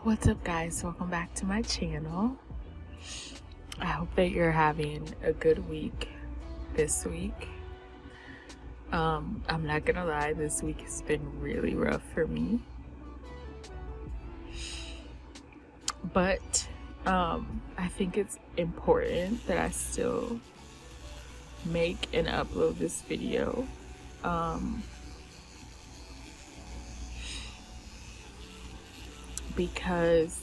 What's up, guys? Welcome back to my channel. I hope that you're having a good week this week. I'm not gonna lie, this week has been really rough for me, but I think it's important that I still make and upload this video. Because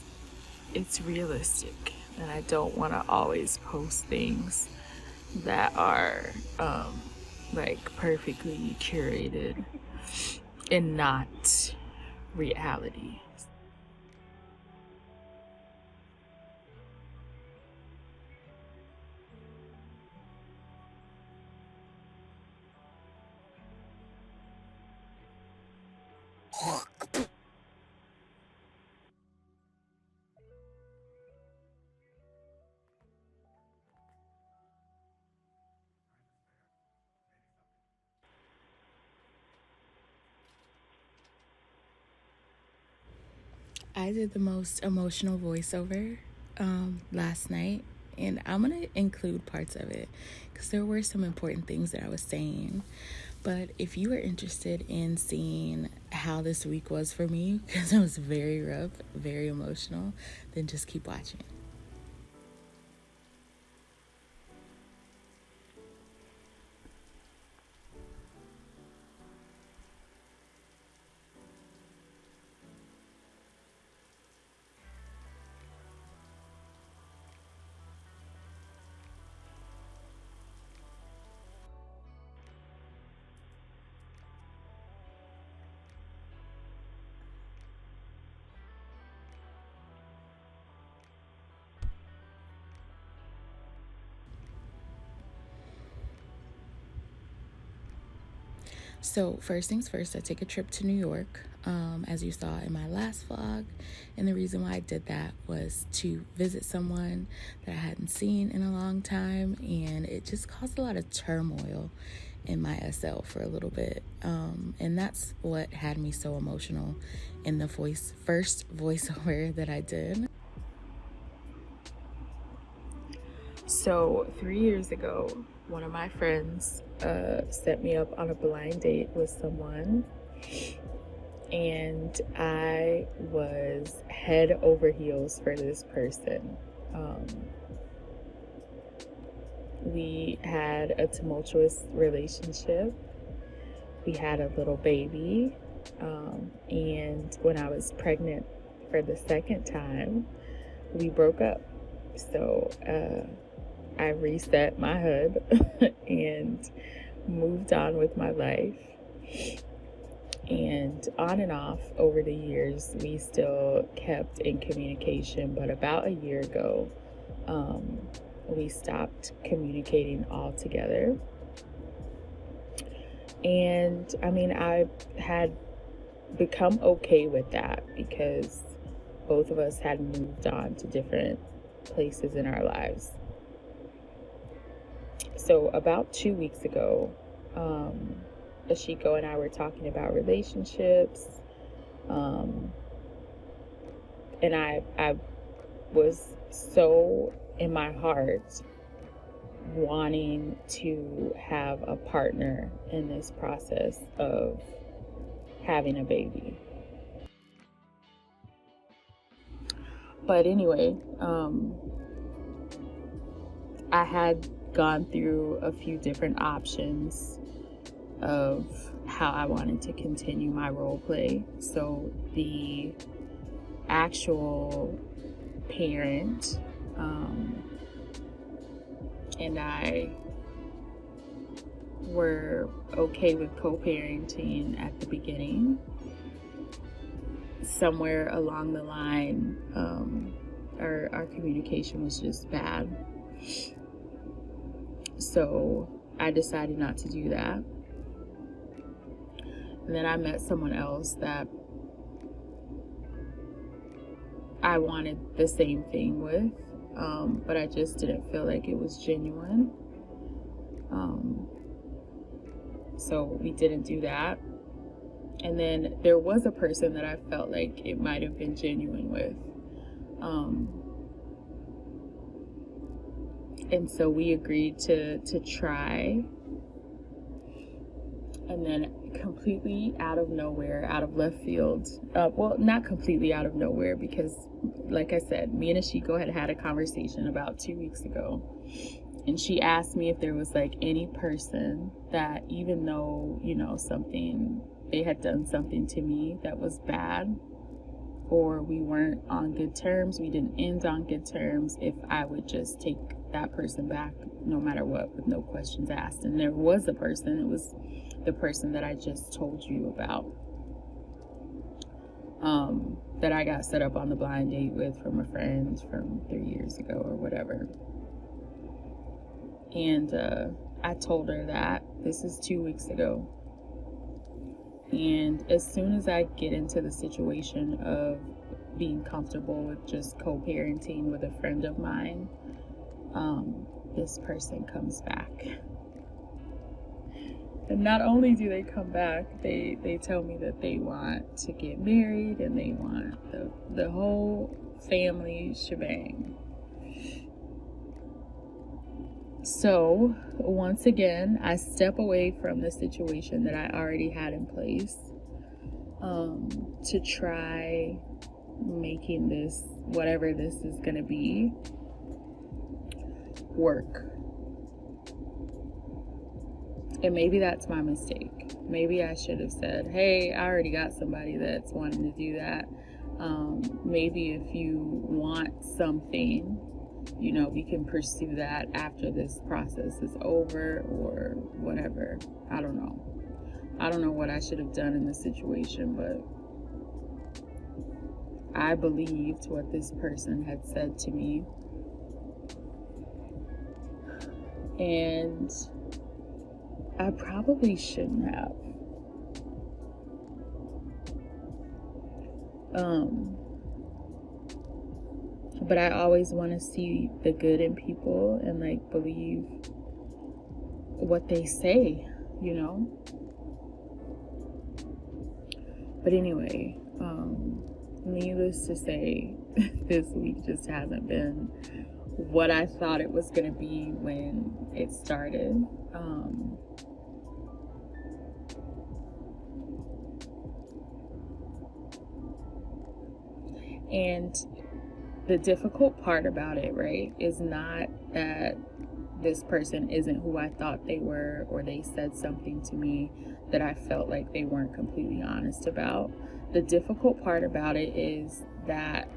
it's realistic and I don't want to always post things that are like perfectly curated and not reality. I did the most emotional voiceover last night, and I'm gonna include parts of it because there were some important things that I was saying. But if you are interested in seeing how this week was for me, because it was very rough, very emotional, then just keep watching. So first things first, I take a trip to New York, as you saw in my last vlog. And the reason why I did that was to visit someone that I hadn't seen in a long time. And it just caused a lot of turmoil in my SL for a little bit. And that's what had me so emotional in the first voiceover that I did. So 3 years ago, one of my friends set me up on a blind date with someone, and I was head over heels for this person. We had a tumultuous relationship. We had a little baby, and when I was pregnant for the second time, we broke up. So I reset my HUD and moved on with my life. And on and off over the years, we still kept in communication. But about a year ago, we stopped communicating altogether. And I mean, I had become okay with that because both of us had moved on to different places in our lives. So about 2 weeks ago, Ashiko and I were talking about relationships, and I was so in my heart wanting to have a partner in this process of having a baby. But anyway, I had gone through a few different options of how I wanted to continue my role play. So the actual parent and I were okay with co-parenting at the beginning. Somewhere along the line, our communication was just bad. So I decided not to do that. And then I met someone else that I wanted the same thing with, but I just didn't feel like it was genuine. So we didn't do that. And then there was a person that I felt like it might have been genuine with. And so we agreed to try. And then completely out of nowhere, out of left field, well, not completely out of nowhere, because like I said, me and 𝑻𝒉𝒂𝒏𝒌𝒔 had a conversation about 2 weeks ago. And she asked me if there was like any person that, even though, you know, they had done something to me that was bad, or we weren't on good terms, we didn't end on good terms, if I would just take that person back no matter what, with no questions asked. And there was a person, it was the person that I just told you about, that I got set up on the blind date with from a friend from 3 years ago or whatever. And I told her that this is 2 weeks ago. And as soon as I get into the situation of being comfortable with just co-parenting with a friend of mine, this person comes back. And not only do they come back, they tell me that they want to get married and they want the whole family shebang. So once again, I step away from the situation that I already had in place, to try making this, whatever this is going to be, work. And maybe that's my mistake. Maybe I should have said, hey, I already got somebody that's wanting to do that. Maybe if you want something, you know, we can pursue that after this process is over, or whatever. I don't know. I don't know what I should have done in this situation, but I believed what this person had said to me. And I probably shouldn't have. But I always want to see the good in people and like believe what they say, you know? But anyway, needless to say, this week just hasn't been what I thought it was going to be when it started. And the difficult part about it, right, is not that this person isn't who I thought they were, or they said something to me that I felt like they weren't completely honest about. The difficult part about it is that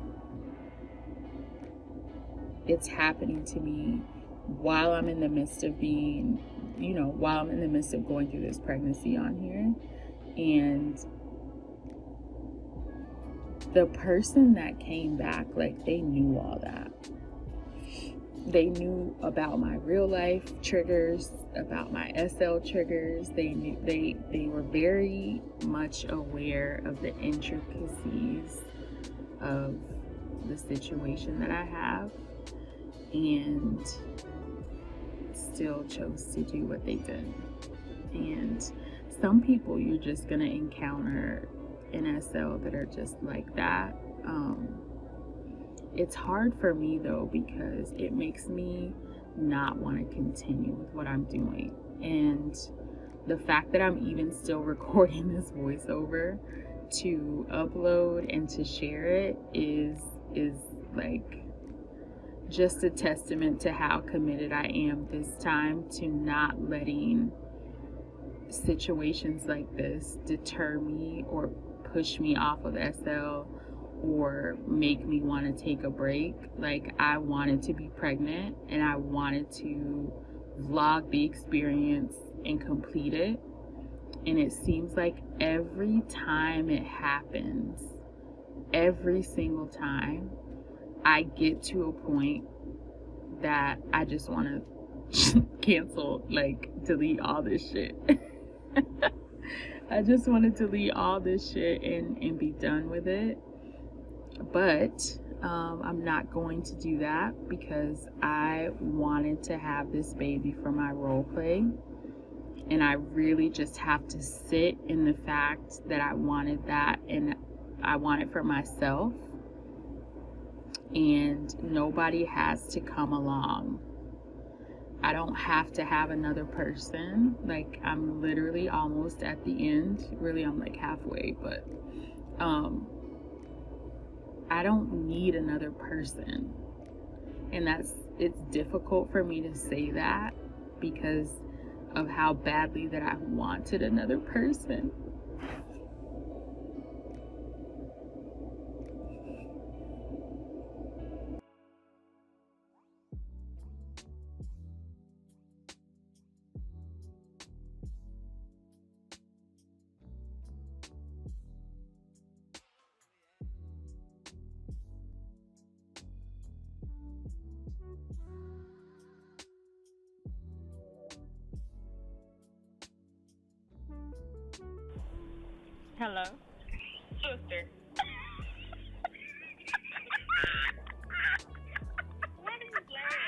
it's happening to me while I'm in the midst of being, you know, while I'm in the midst of going through this pregnancy on here. And the person that came back, like, they knew all that. They knew about my real life triggers, about my SL triggers. They knew, they were very much aware of the intricacies of the situation that I have, and still chose to do what they did. And some people you're just gonna encounter in SL that are just like that. It's hard for me though, because it makes me not want to continue with what I'm doing. And the fact that I'm even still recording this voiceover to upload and to share it is like just a testament to how committed I am this time to not letting situations like this deter me or push me off of SL or make me want to take a break. Like, I wanted to be pregnant and I wanted to vlog the experience and complete it. And it seems like every time it happens, every single time, I get to a point that I just want to cancel, like, delete all this shit. I just want to delete all this shit and be done with it. But I'm not going to do that, because I wanted to have this baby for my role play. And I really just have to sit in the fact that I wanted that, and I want it for myself. and nobody has to come along. I don't have to have another person. Like, I'm literally almost at the end. Really, I'm like halfway, but I don't need another person. And it's difficult for me to say that because of how badly that I wanted another person. Hello? Sister. Why do you laugh?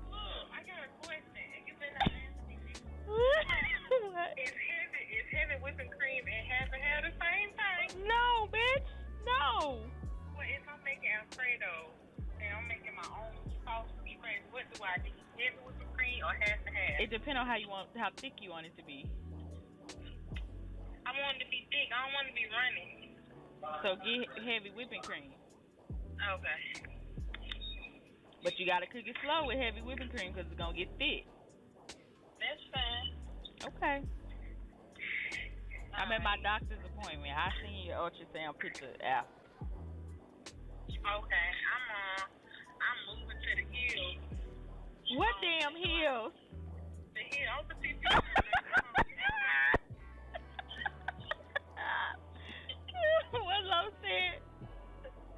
Look, I got a question, and you better not ask me this. What? Is heavy whipping cream and half and half the same thing? No, bitch. No. Well, if I'm making Alfredo and I'm making my own sauce to be crazy, what do I do? Heavy whipping cream or half and half? It depends on how thick you want it to be. I want it to be thick. I don't want it to be running. So get heavy whipping cream. Okay. But you gotta cook it slow with heavy whipping cream because it's gonna get thick. That's fine. Okay. I'm at my doctor's appointment. I seen your ultrasound picture after. Okay. I'm moving to the hills. What damn heels? The hills. What Lo said?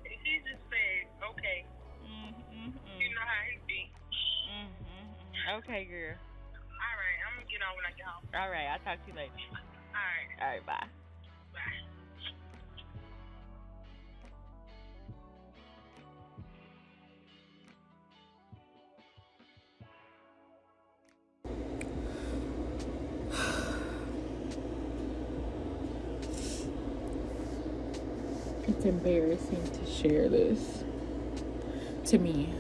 He just said, okay. You know how he be. Okay, girl. All right, I'm going to get on when I get home. All right, I'll talk to you later. All right. All right, bye. Bye. It's embarrassing to share this to me,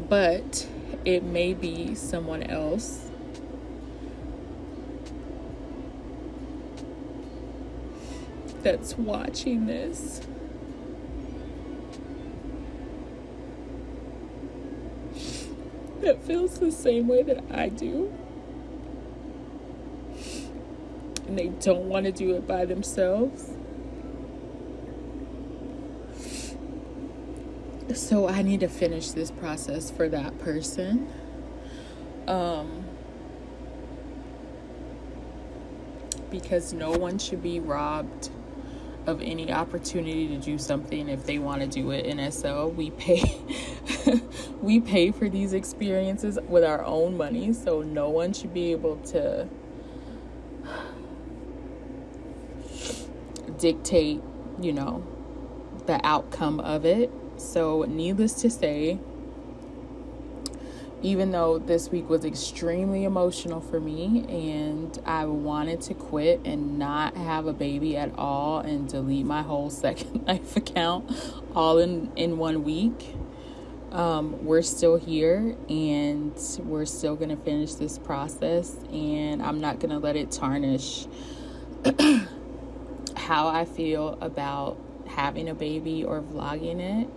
but it may be someone else that's watching this that feels the same way that I do, and they don't want to do it by themselves. So I need to finish this process for that person. Because no one should be robbed of any opportunity to do something if they want to do it in SL. We pay we pay for these experiences with our own money, so no one should be able to dictate, the outcome of it. So needless to say, even though this week was extremely emotional for me and I wanted to quit and not have a baby at all and delete my whole Second Life account all in 1 week, we're still here and we're still going to finish this process, and I'm not going to let it tarnish how I feel about having a baby or vlogging it.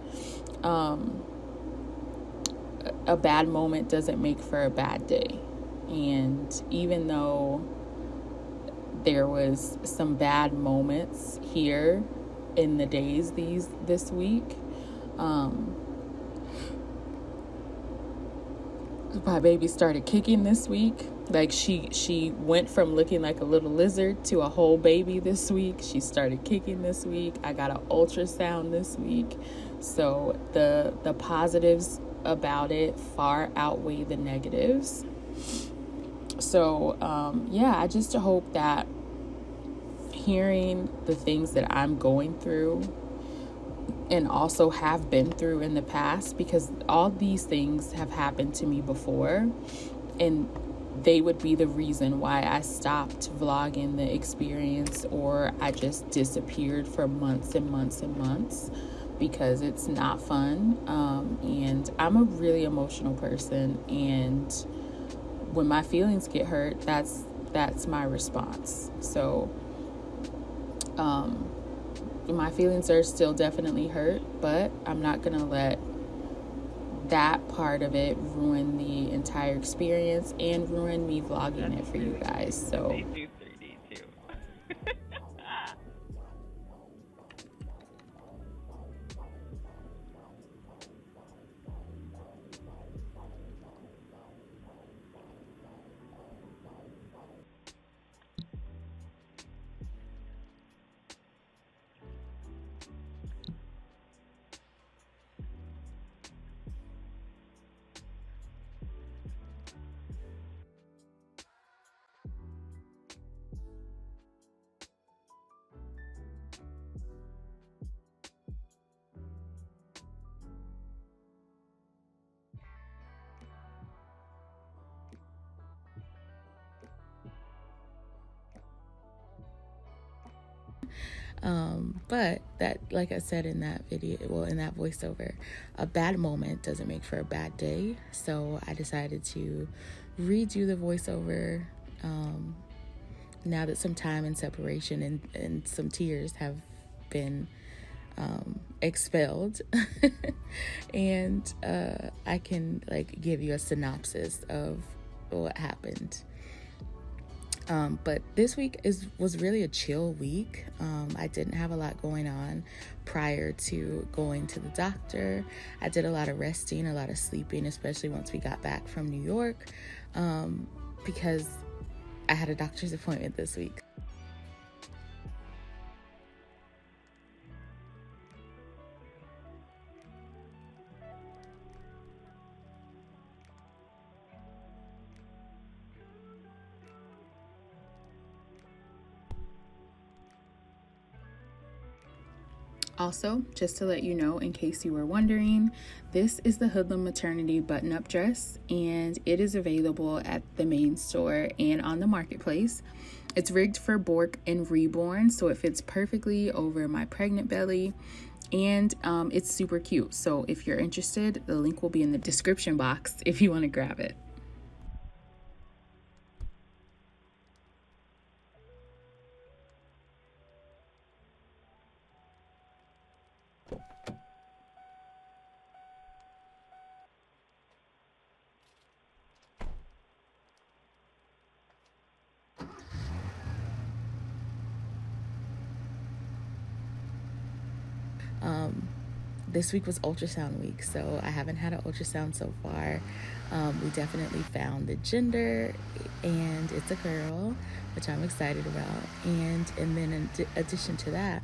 A bad moment doesn't make for a bad day. And even though there was some bad moments here in the days this week, my baby started kicking this week. Like she went from looking like a little lizard to a whole baby this week. She started kicking this week. I got an ultrasound this week. So the positives about it far outweigh the negatives. So I just hope that hearing the things that I'm going through and also have been through in the past, because all these things have happened to me before, and they would be the reason why I stopped vlogging the experience, or I just disappeared for months and months and months, because it's not fun. And I'm a really emotional person, and when my feelings get hurt, that's my response. So my feelings are still definitely hurt, but I'm not gonna let that part of it ruin the entire experience and ruin me vlogging it for you guys. So They do 3D too. but that, like I said in that video, well, in that voiceover, a bad moment doesn't make for a bad day. So I decided to redo the voiceover now that some time and separation and some tears have been expelled. And I can like give you a synopsis of what happened. But this week was really a chill week. I didn't have a lot going on prior to going to the doctor. I did a lot of resting, a lot of sleeping, especially once we got back from New York, because I had a doctor's appointment this week. Also, just to let you know, in case you were wondering, this is the Hoodlum maternity button-up dress, and it is available at the main store and on the marketplace. It's rigged for Bork and reborn, so it fits perfectly over my pregnant belly, and it's super cute. So if you're interested, the link will be in the description box if you want to grab it. This week was ultrasound week, so I haven't had an ultrasound so far. We definitely found the gender, and it's a girl, which I'm excited about. And then in addition to that,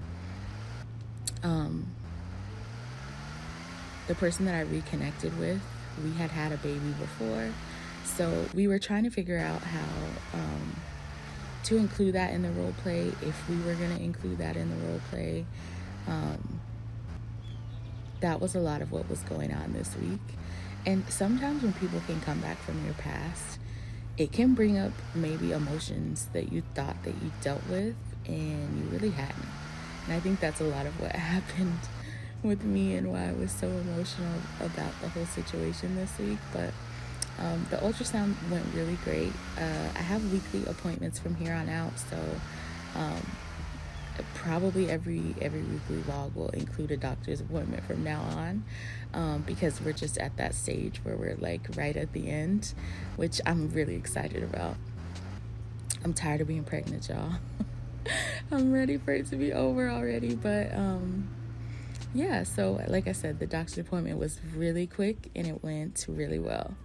the person that I reconnected with, we had a baby before, so we were trying to figure out how to include that in the role play, if we were going to include that in the role play. That was a lot of what was going on this week. And sometimes when people can come back from your past, it can bring up maybe emotions that you thought that you dealt with and you really hadn't. And I think that's a lot of what happened with me and why I was so emotional about the whole situation this week. But the ultrasound went really great. I have weekly appointments from here on out, so probably every weekly vlog will include a doctor's appointment from now on, because we're just at that stage where we're like right at the end, which I'm really excited about. I'm tired of being pregnant, y'all. I'm ready for it to be over already. But yeah, so like I said, the doctor's appointment was really quick and it went really well.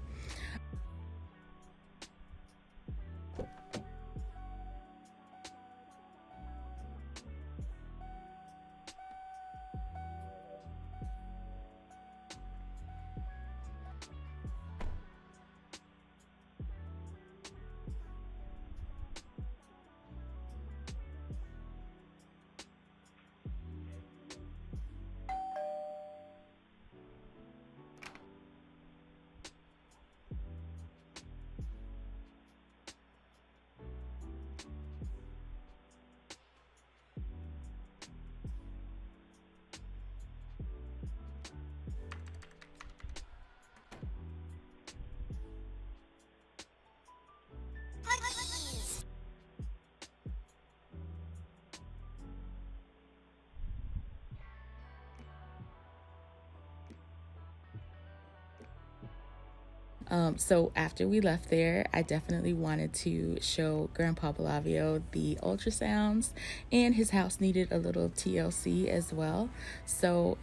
So after we left there, I definitely wanted to show Grandpa Belavio the ultrasounds, and his house needed a little TLC as well. So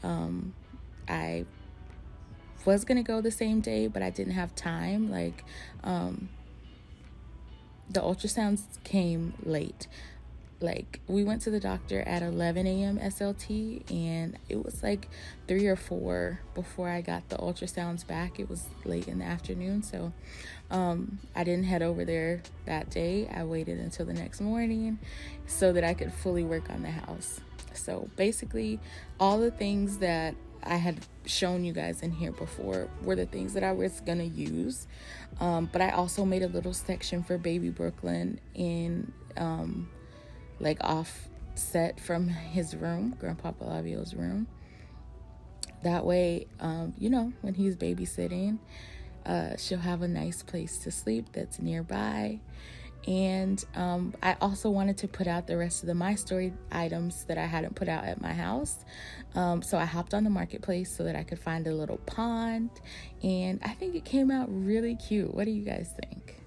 I was gonna go the same day, but I didn't have time. Like, the ultrasounds came late. Like, we went to the doctor at 11 a.m. SLT, and it was like 3 or 4 before I got the ultrasounds back. It was late in the afternoon, so I didn't head over there that day. I waited until the next morning so that I could fully work on the house. So basically, all the things that I had shown you guys in here before were the things that I was gonna use, but I also made a little section for baby Brooklyn in like offset from his room, Grandpa Belavio's room. That way, when he's babysitting, she'll have a nice place to sleep that's nearby. And I also wanted to put out the rest of the My Story items that I hadn't put out at my house. So I hopped on the marketplace so that I could find a little pond. And I think it came out really cute. What do you guys think?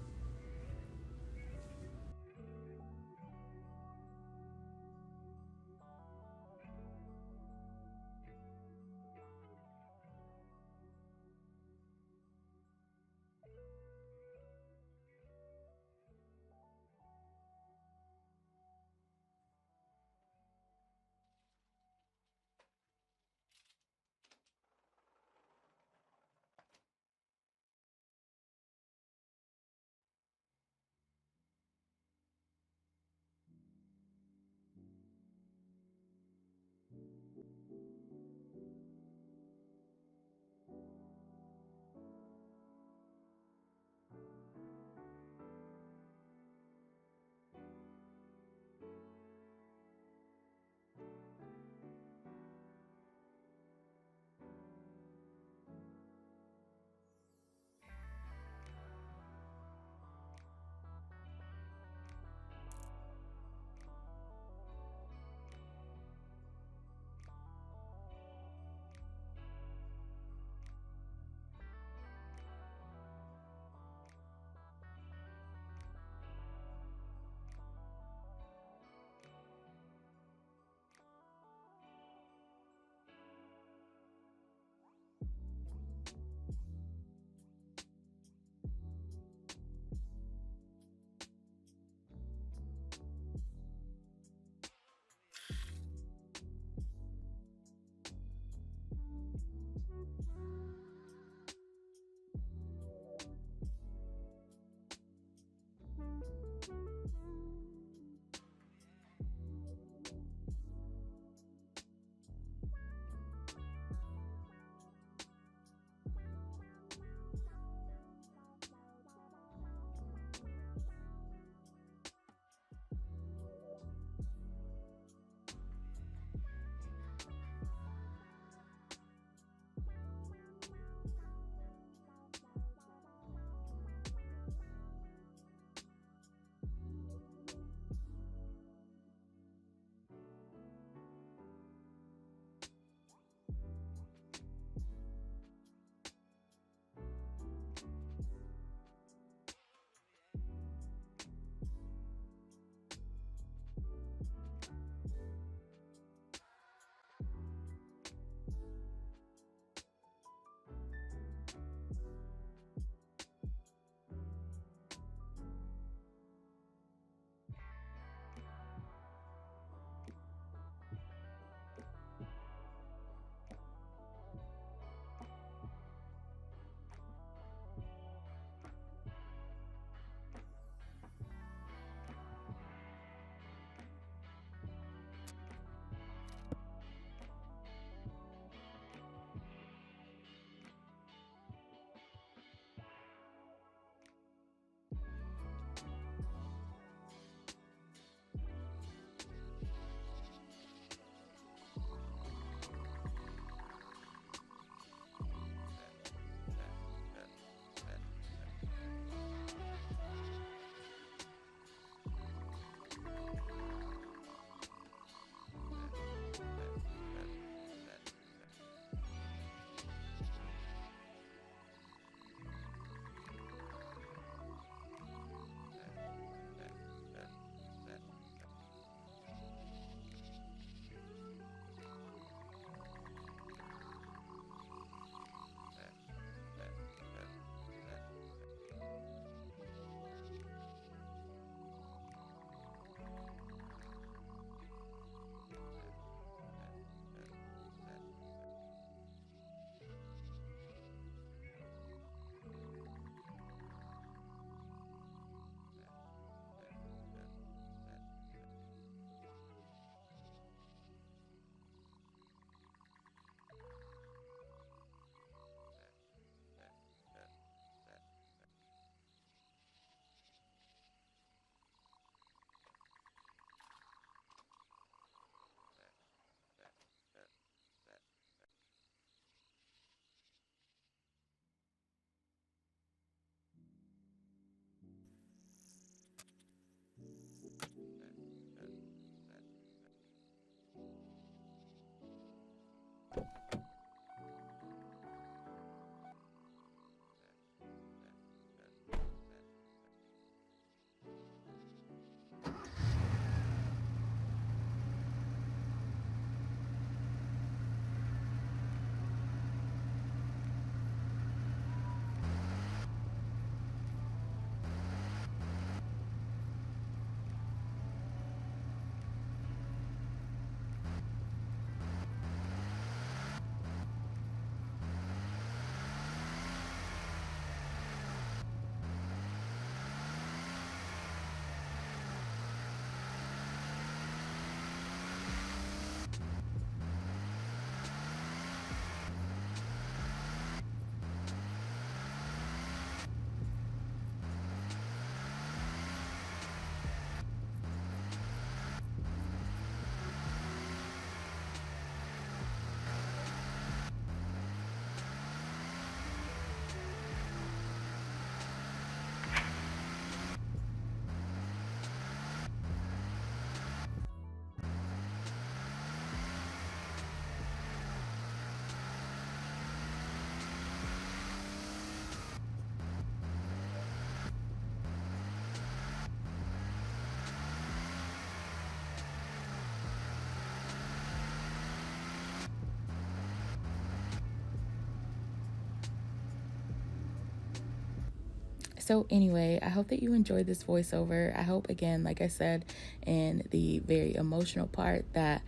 So anyway, I hope that you enjoyed this voiceover. I hope, again, like I said in the very emotional part, that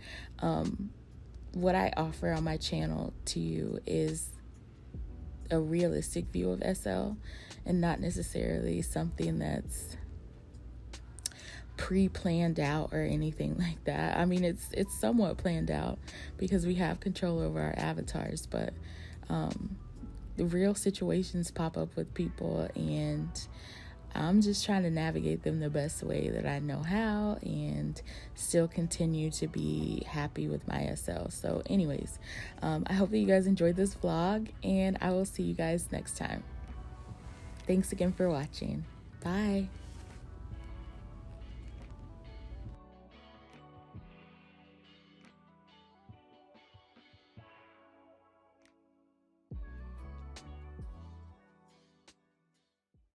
what I offer on my channel to you is a realistic view of SL and not necessarily something that's pre-planned out or anything like that. I mean, it's somewhat planned out because we have control over our avatars, but the real situations pop up with people, and I'm just trying to navigate them the best way that I know how and still continue to be happy with my SL. So anyways, I hope that you guys enjoyed this vlog, and I will see you guys next time. Thanks again for watching. Bye.